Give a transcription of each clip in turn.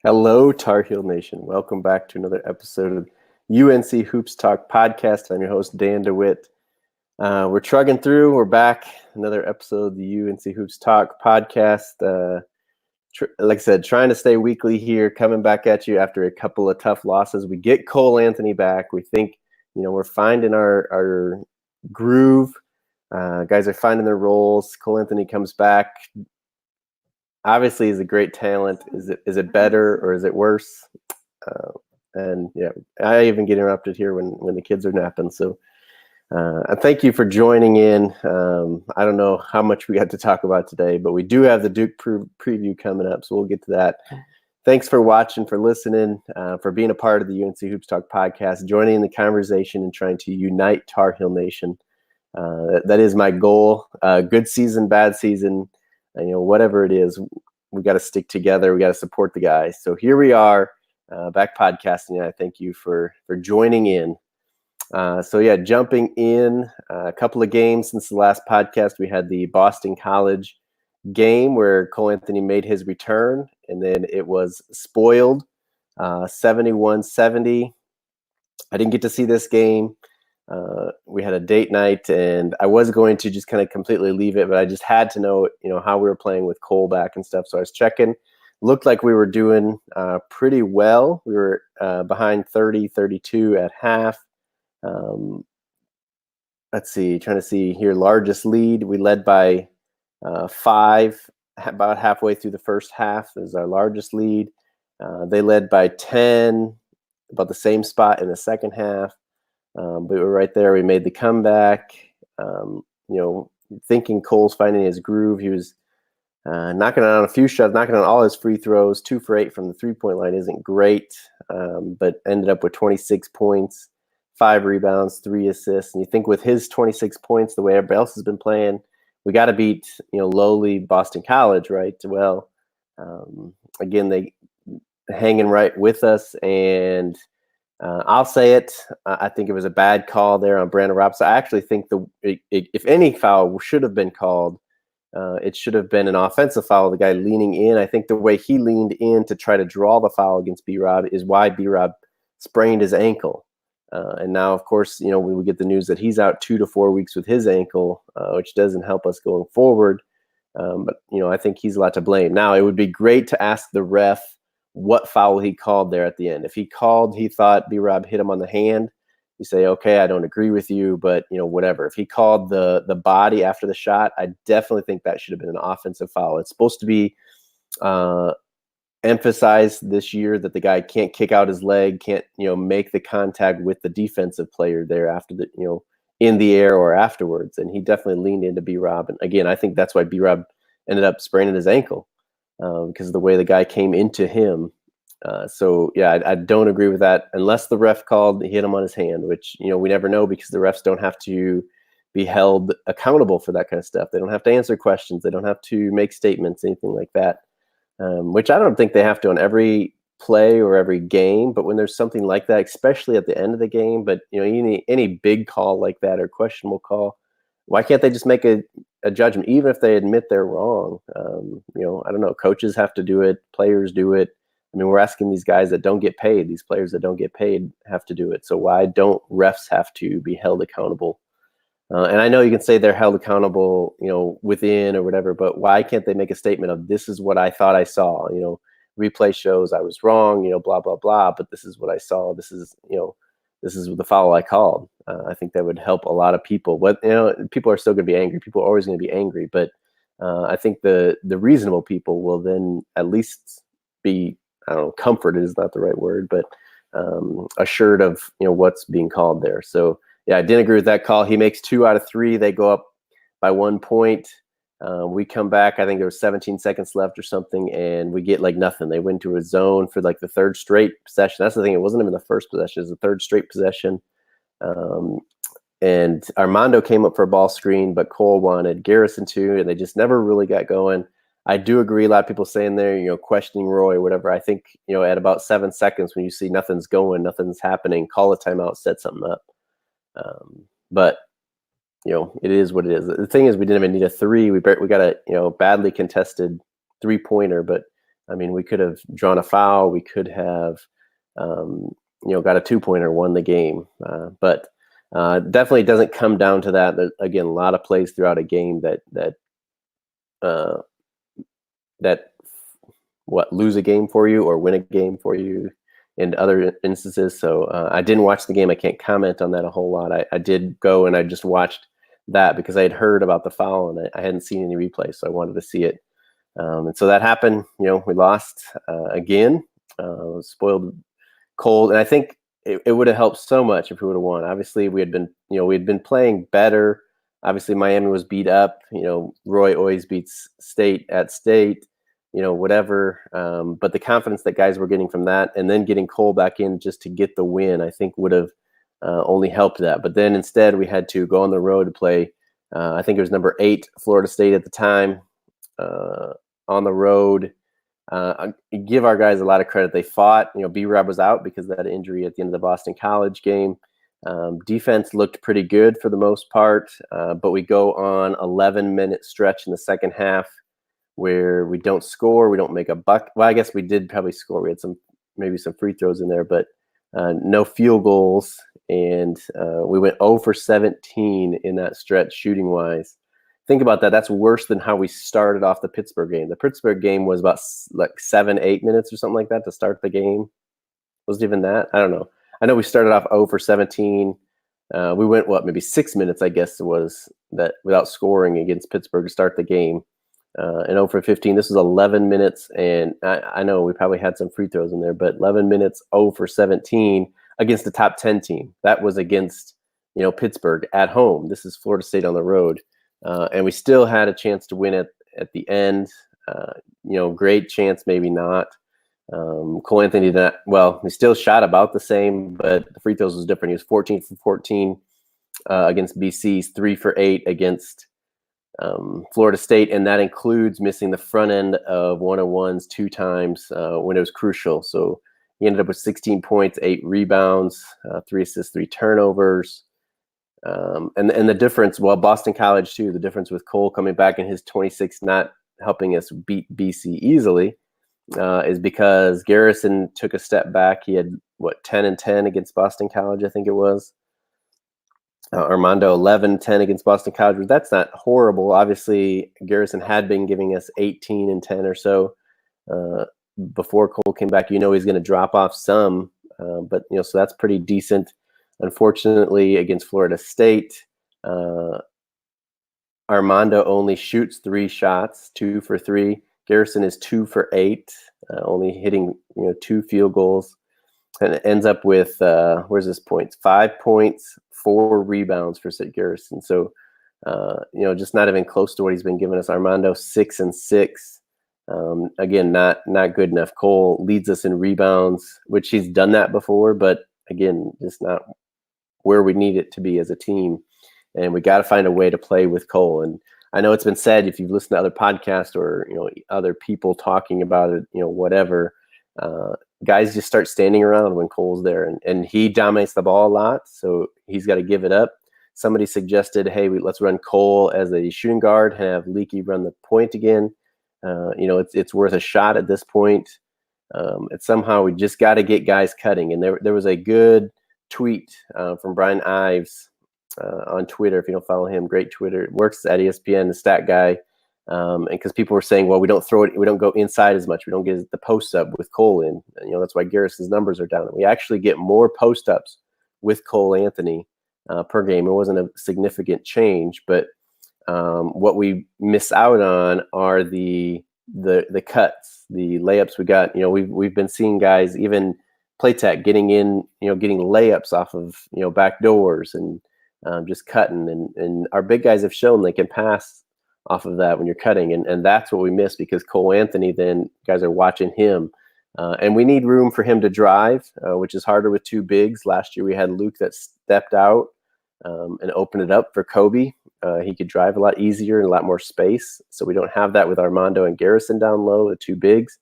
Hello, Tar Heel Nation. Welcome back to another episode of UNC Hoops Talk podcast. I'm your host, Dan DeWitt. We're trugging through. We're back. Another episode of the UNC Hoops Talk podcast. Like I said, trying to stay weekly here, coming back at you after a couple of tough losses. We get Cole Anthony back. We think, we're finding our groove. Guys are finding their roles. Cole Anthony comes back. Obviously, he's a great talent. Is it better or is it worse? And yeah, I even get interrupted here when the kids are napping. So I thank you for joining in. I don't know how much we got to talk about today, but we do have the Duke preview coming up, so we'll get to that. Thanks for watching, for listening, for being a part of the UNC Hoops Talk podcast, joining in the conversation and trying to unite Tar Heel Nation. That is my goal. Good season, bad season. Whatever it is, we got to stick together. We got to support the guys. So here we are, back podcasting. I thank you for joining in. Jumping in, a couple of games since the last podcast. We had the Boston College game where Cole Anthony made his return, and then it was spoiled, 71-70. I didn't get to see this game. We had a date night, and I was going to just kind of completely leave it, but I just had to know, how we were playing with Cole back and stuff. So I was checking. Looked like we were doing pretty well. We were behind 30-32 at half. Let's see, trying to see here, largest lead. We led by 5 about halfway through the first half is our largest lead. They led by 10, about the same spot in the second half. But we were right there. We made the comeback. Thinking Cole's finding his groove. He was knocking on a few shots, knocking on all his free throws. 2 for 8 from the three-point line isn't great, but ended up with 26 points, 5 rebounds, 3 assists. And you think with his 26 points, the way everybody else has been playing, we got to beat lowly Boston College, right? Well, again, they hanging right with us, and I'll say it. I think it was a bad call there on Brandon Robinson. I actually think if any foul should have been called, it should have been an offensive foul. The guy leaning in. I think the way he leaned in to try to draw the foul against B-Rob is why B-Rob sprained his ankle. And now, of course, we would get the news that he's out 2 to 4 weeks with his ankle, which doesn't help us going forward. But I think he's a lot to blame. Now, it would be great to ask the ref what foul he called there at the end. If he thought B-Rob hit him on the hand, you say, okay, I don't agree with you, but whatever. If he called the body after the shot, I definitely think that should have been an offensive foul. It's supposed to be emphasized this year that the guy can't kick out his leg, can't make the contact with the defensive player there after the in the air or afterwards. And he definitely leaned into B-Rob. And again, I think that's why B-Rob ended up spraining his ankle. Because of the way the guy came into him. I don't agree with that unless the ref called, hit him on his hand, which, we never know because the refs don't have to be held accountable for that kind of stuff. They don't have to answer questions. They don't have to make statements, anything like that, which I don't think they have to on every play or every game. But when there's something like that, especially at the end of the game, but, any big call like that or questionable call, why can't they just make a judgment, even if they admit they're wrong? I don't know. Coaches have to do it. Players do it. I mean, we're asking these guys that don't get paid. These players that don't get paid have to do it. So why don't refs have to be held accountable? And I know you can say they're held accountable, within or whatever, but why can't they make a statement of this is what I thought I saw? Replay shows I was wrong, blah, blah, blah, but this is what I saw. This is the foul I called. I think that would help a lot of people. But people are still going to be angry. People are always going to be angry. But I think the reasonable people will then at least be, I don't know, comforted is not the right word, but assured of what's being called there. So yeah, I didn't agree with that call. He makes 2 out of 3. They go up by 1 point. We come back. I think there was 17 seconds left or something, and we get like nothing. They went to a zone for like the 3rd straight possession. That's the thing. It wasn't even the first possession. It was the 3rd straight possession. And Armando came up for a ball screen, but Cole wanted Garrison too, and they just never really got going. I do agree. A lot of people saying there, questioning Roy or whatever. I think, at about 7 seconds when you see nothing's going, nothing's happening, call a timeout, set something up. But it is what it is. The thing is, we didn't even need a 3. We got a badly contested 3-pointer, but I mean, we could have drawn a foul. We could have, got a 2-pointer, won the game. But definitely doesn't come down to that. There's, again, a lot of plays throughout a game that lose a game for you or win a game for you in other instances. So I didn't watch the game. I can't comment on that a whole lot. I did go and I just watched that because I had heard about the foul and I hadn't seen any replays, so I wanted to see it. And so that happened. We lost again. Spoiled cold, and I think it would have helped so much if we would have won. Obviously, we had been playing better. Obviously, Miami was beat up. Roy always beats State at State. Whatever. But the confidence that guys were getting from that, and then getting Cole back in just to get the win, I think would have only helped that. But then instead, we had to go on the road to play. I think it was number 8, Florida State at the time, on the road. I give our guys a lot of credit. They fought. B-Rob was out because of that injury at the end of the Boston College game. Defense looked pretty good for the most part, but we go on 11-minute stretch in the second half where we don't score, we don't make a buck. Well, I guess we did probably score. We had maybe some free throws in there, but no field goals, and we went 0 for 17 in that stretch shooting-wise. Think about that. That's worse than how we started off the Pittsburgh game. The Pittsburgh game was about 7-8 minutes or something like that to start the game. Was it even that? I don't know. I know we started off 0 for 17. We went, maybe 6 minutes, I guess it was, that without scoring against Pittsburgh to start the game. And 0 for 15. This was 11 minutes, and I know we probably had some free throws in there, but 11 minutes, 0 for 17 against the top 10 team. That was against, Pittsburgh at home. This is Florida State on the road. And we still had a chance to win at the end. Great chance, maybe not. Cole Anthony did not. Well, he still shot about the same, but the free throws was different. He was 14 for 14 against BC's, 3 for 8 against Florida State, and that includes missing the front end of 1-on-1s 2 times when it was crucial. So he ended up with 16 points, 8 rebounds, 3 assists, 3 turnovers. And the difference, Boston College too, the difference with Cole coming back in his 26 not helping us beat BC easily is because Garrison took a step back. He had 10-10 against Boston College, I think it was. Armando 11-10 against Boston College. That's not horrible. Obviously, Garrison had been giving us 18 and 10 or so before Cole came back. He's going to drop off some, but so that's pretty decent. Unfortunately, against Florida State, Armando only shoots 3 shots, 2 for 3. Garrison is 2 for 8, only hitting 2 field goals, and it ends up with where's his points? 5 points, 4 rebounds for St. Garrison. So just not even close to what he's been giving us. Armando 6 and 6. Again, not good enough. Cole leads us in rebounds, which he's done that before, but again, just not where we need it to be as a team. And we got to find a way to play with Cole. And I know it's been said, if you've listened to other podcasts or other people talking about it, whatever, guys just start standing around when Cole's there, and he dominates the ball a lot, so he's got to give it up. Somebody suggested, hey, let's run Cole as a shooting guard, have Leaky run the point again. It's worth a shot at this point. It's somehow we just got to get guys cutting. And there was a good tweet from Brian Ives on Twitter. If you don't follow him, great Twitter. Works at ESPN, the stat guy. And because people were saying, we don't throw it, we don't go inside as much, we don't get the post up with Cole in. And, that's why Garrison's numbers are down. And we actually get more post ups with Cole Anthony per game. It wasn't a significant change, but what we miss out on are the cuts, the layups we got. We've been seeing guys, even Playtech, getting in, getting layups off of back doors and just cutting. And our big guys have shown they can pass off of that when you're cutting, and that's what we miss, because Cole Anthony, then guys are watching him, and we need room for him to drive, which is harder with 2 bigs. Last year we had Luke that stepped out and opened it up for Kobe. He could drive a lot easier and a lot more space, so we don't have that with Armando and Garrison down low, the 2 bigs.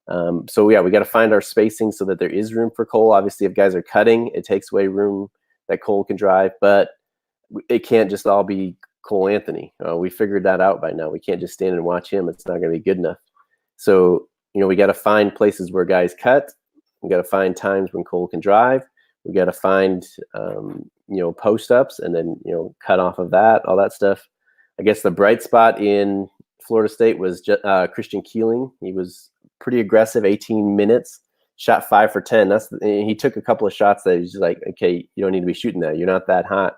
So yeah, we got to find our spacing so that there is room for Cole. Obviously, if guys are cutting, it takes away room that Cole can drive, but it can't just all be Cole Anthony. We figured that out by now. We can't just stand and watch him. It's not going to be good enough. So, we got to find places where guys cut. We got to find times when Cole can drive. We got to find, post ups and then, cut off of that, all that stuff. I guess the bright spot in Florida State was Christian Keeling. He was pretty aggressive, 18 minutes, shot 5 for 10. He took a couple of shots that he's just like, okay, you don't need to be shooting that. You're not that hot.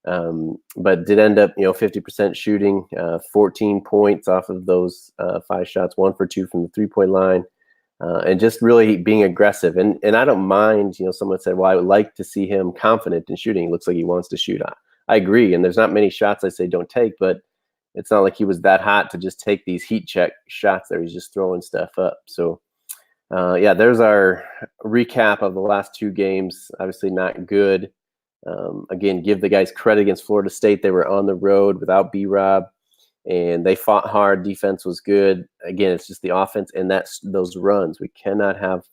But did end up, 50% shooting, 14 points off of those 5 shots, 1 for 2 from the 3-point line, and just really being aggressive. And I don't mind, someone said, well, I would like to see him confident in shooting. It looks like he wants to shoot. I agree. And there's not many shots I say don't take, but it's not like he was that hot to just take these heat check shots there. He's just throwing stuff up. So, there's our recap of the last 2 games. Obviously not good. Again, give the guys credit against Florida State. They were on the road without B-Rob, and they fought hard. Defense was good. Again, it's just the offense and those runs. We cannot have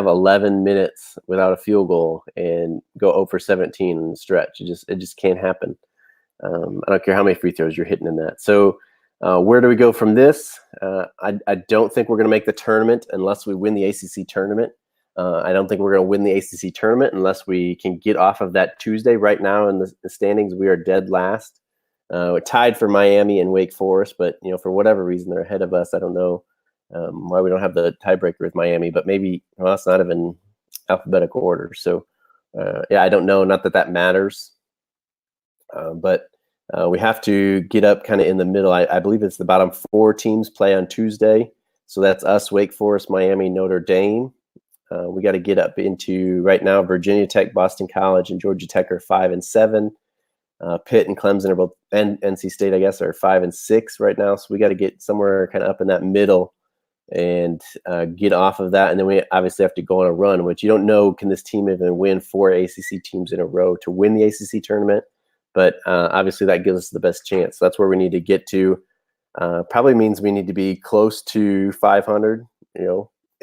11 minutes without a field goal and go 0 for 17 in the stretch. It just can't happen. I don't care how many free throws you're hitting in that. So where do we go from this? I don't think we're going to make the tournament unless we win the ACC tournament. I don't think we're going to win the ACC tournament unless we can get off of that Tuesday. Right now in the standings, we are dead last. We're tied for Miami and Wake Forest, but for whatever reason they're ahead of us. I don't know why we don't have the tiebreaker with Miami, but maybe it's not even alphabetical order. So I don't know. Not that matters, but we have to get up kind of in the middle. I believe it's the bottom 4 teams play on Tuesday. So that's us, Wake Forest, Miami, Notre Dame. We got to get up into right now. Virginia Tech, Boston College, and Georgia Tech are 5 and 7. Pitt and Clemson are both, and NC State, I guess, are 5 and 6 right now. So we got to get somewhere kind of up in that middle and get off of that. And then we obviously have to go on a run, which you don't know, can this team even win 4 ACC teams in a row to win the ACC tournament? But obviously that gives us the best chance. So that's where we need to get to. Probably means we need to be close to 500,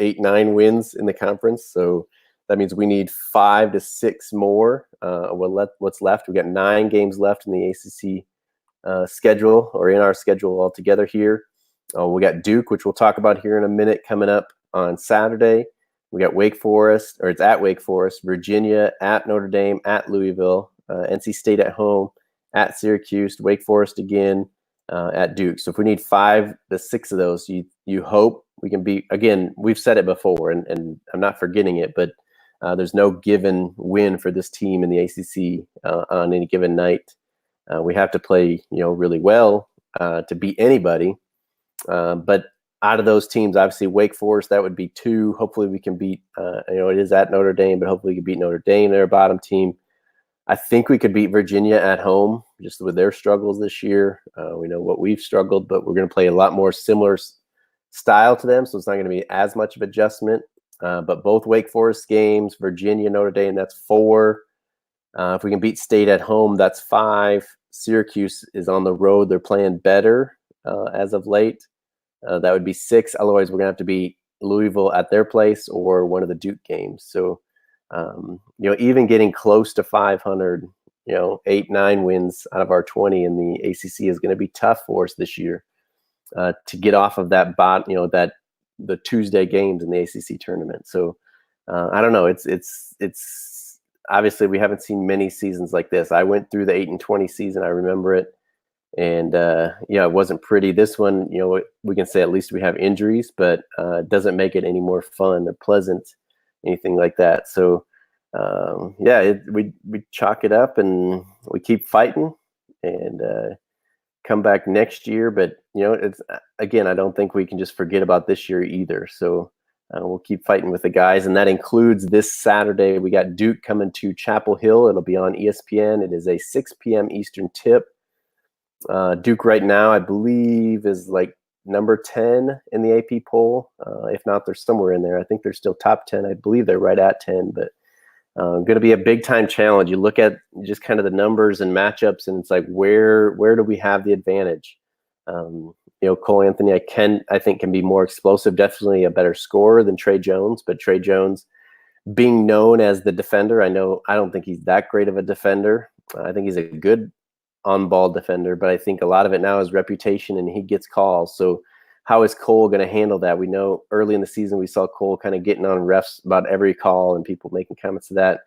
8-9 wins in the conference. So that means we need 5 to 6 more. What's left? We got 9 games left in the ACC schedule, or in our schedule altogether here. We got Duke, which we'll talk about here in a minute, coming up on Saturday. We got Wake Forest, or it's at Wake Forest, Virginia, at Notre Dame, at Louisville, NC State at home, at Syracuse, Wake Forest again, at Duke. So if we need 5 to 6 of those, you hope we can beat. Again, we've said it before, and I'm not forgetting it, but there's no given win for this team in the ACC on any given night. We have to play, really well to beat anybody. But out of those teams, obviously Wake Forest, that would be 2. Hopefully we can beat, it is at Notre Dame, but hopefully we can beat Notre Dame. They're a bottom team. I think we could beat Virginia at home, just with their struggles this year. We know what we've struggled, but we're going to play a lot more similar style to them, so it's not going to be as much of adjustment. But both Wake Forest games, Virginia, Notre Dame, that's 4. If we can beat State at home, that's 5. Syracuse is on the road. They're playing better as of late. That would be 6. Otherwise, we're going to have to beat Louisville at their place or one of the Duke games. So, even getting close to 500, 8-9 wins out of our 20 in the ACC is going to be tough for us this year to get off of that the Tuesday games in the ACC tournament. So I don't know. It's obviously we haven't seen many seasons like this. I went through the 8-20 season. I remember it. And it wasn't pretty. This one, we can say at least we have injuries, but it doesn't make it any more fun or pleasant, anything like that. So we chalk it up and we keep fighting and come back next year. But it's again, I don't think we can just forget about this year either. So we'll keep fighting with the guys, and that includes this Saturday. We got Duke coming to Chapel Hill. It'll be on ESPN. It is a 6 p.m. Eastern tip. Duke right now, I believe, is like number 10 in the AP poll. If not, they're somewhere in there. I think they're still top 10. I believe they're right at 10, but going to be a big time challenge. You look at just kind of the numbers and matchups, and it's like, where do we have the advantage? Cole Anthony, I think can be more explosive, definitely a better scorer than Trey Jones, but Trey Jones being known as the defender, I don't think he's that great of a defender. I think he's a good on-ball defender, but I think a lot of it now is reputation, and he gets calls. So how is Cole going to handle that? We know early in the season we saw Cole kind of getting on refs about every call and people making comments to that.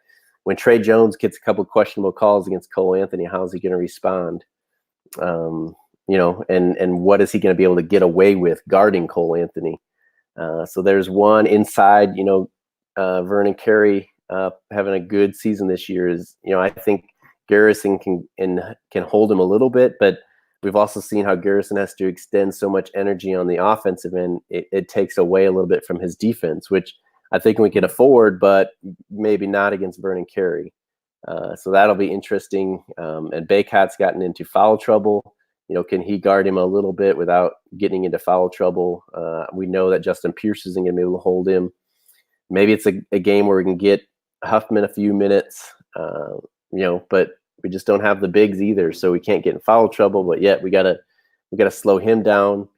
When Trey Jones gets a couple of questionable calls against Cole Anthony, how is he going to respond? And what is he going to be able to get away with guarding Cole Anthony? So there's one inside, Vernon Carey having a good season this year is, I think Garrison can hold him a little bit, but we've also seen how Garrison has to extend so much energy on the offensive end. It takes away a little bit from his defense, which I think we can afford, but maybe not against Vernon Carey. So that'll be interesting. And Baycott's gotten into foul trouble. Can he guard him a little bit without getting into foul trouble? We know that Justin Pierce isn't going to be able to hold him. Maybe it's a game where we can get Huffman a few minutes, but we just don't have the bigs either, so we can't get in foul trouble. But yet we gotta slow him down.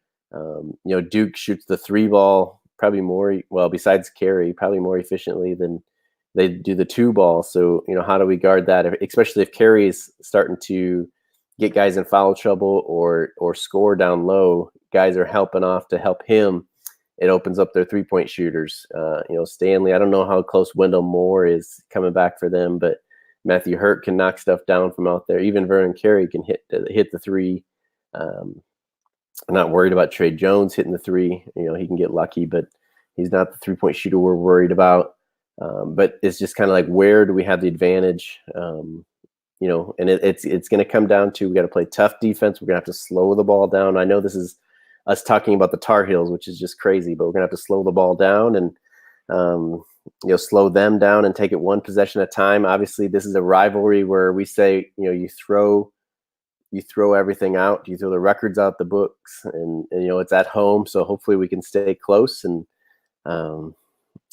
Duke shoots the 3 ball probably more, besides Carey, probably more efficiently than they do the 2 ball. So how do we guard that, especially if Carey is starting to get guys in foul trouble or score down low? Guys are helping off to help him. It opens up their 3-point shooters. Stanley, I don't know how close Wendell Moore is coming back for them, but Matthew Hurt can knock stuff down from out there. Even Vernon Carey can hit the 3. I'm not worried about Trey Jones hitting the 3. He can get lucky, but he's not the 3-point shooter we're worried about. But it's just kind of like, where do we have the advantage? And it's going to come down to, we got to play tough defense. We're going to have to slow the ball down. I know this is us talking about the Tar Heels, which is just crazy, but we're going to have to slow the ball down and, slow them down and take it one possession at a time. Obviously, this is a rivalry where we say, you throw everything out, you throw the records out the books, and it's at home. So hopefully we can stay close. And,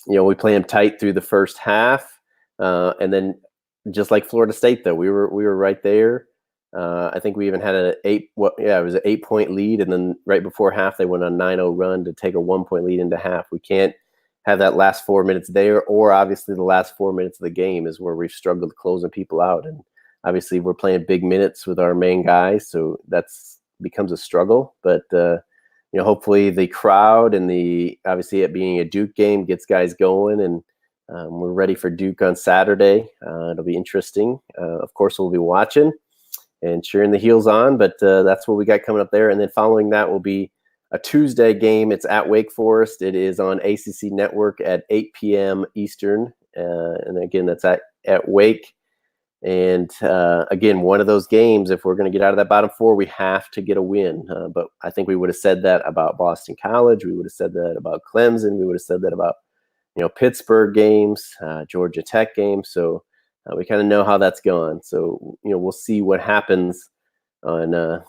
we play them tight through the first half. And then just like Florida State, though, we were right there. I think we even had it was an 8-point lead. And then right before half, they went on 9-0 run to take a 1-point lead into half. We can't have that last 4 minutes there, or obviously the last 4 minutes of the game is where we've struggled closing people out. And obviously we're playing big minutes with our main guys, so that's becomes a struggle. But hopefully the crowd and obviously it being a Duke game gets guys going, and we're ready for Duke on Saturday. It'll be interesting. Of course, we'll be watching and cheering the Heels on, but that's what we got coming up there. And then following that will be a Tuesday game. It's at Wake Forest. It is on ACC Network at 8 p.m. Eastern. And again, that's at Wake. And again, one of those games, if we're going to get out of that bottom 4, we have to get a win. But I think we would have said that about Boston College. We would have said that about Clemson. We would have said that about, Pittsburgh games, Georgia Tech games. So we kind of know how that's going. So, we'll see what happens on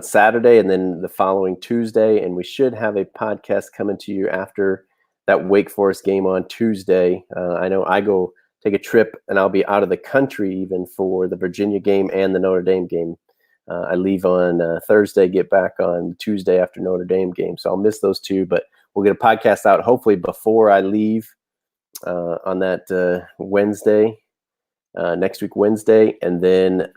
Saturday and then the following Tuesday. And we should have a podcast coming to you after that Wake Forest game on Tuesday. I know I go take a trip and I'll be out of the country even for the Virginia game and the Notre Dame game. I leave on Thursday, get back on Tuesday after Notre Dame game. So I'll miss those 2, but we'll get a podcast out hopefully before I leave on that Wednesday, next week Wednesday. And then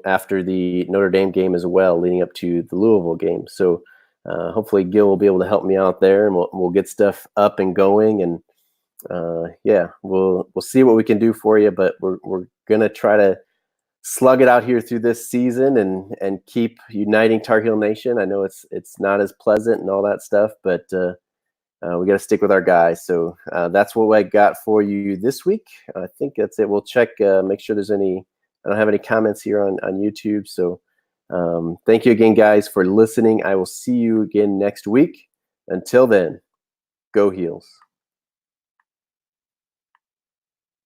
after the Notre Dame game as well, leading up to the Louisville game. So hopefully Gil will be able to help me out there, and we'll get stuff up and going. And we'll see what we can do for you. But we're gonna try to slug it out here through this season and keep uniting Tar Heel Nation. I know it's not as pleasant and all that stuff, but we got to stick with our guys. So that's what I got for you this week. I think that's it. We'll check, make sure there's I don't have any comments here on YouTube. So thank you again, guys, for listening. I will see you again next week. Until then, go Heels.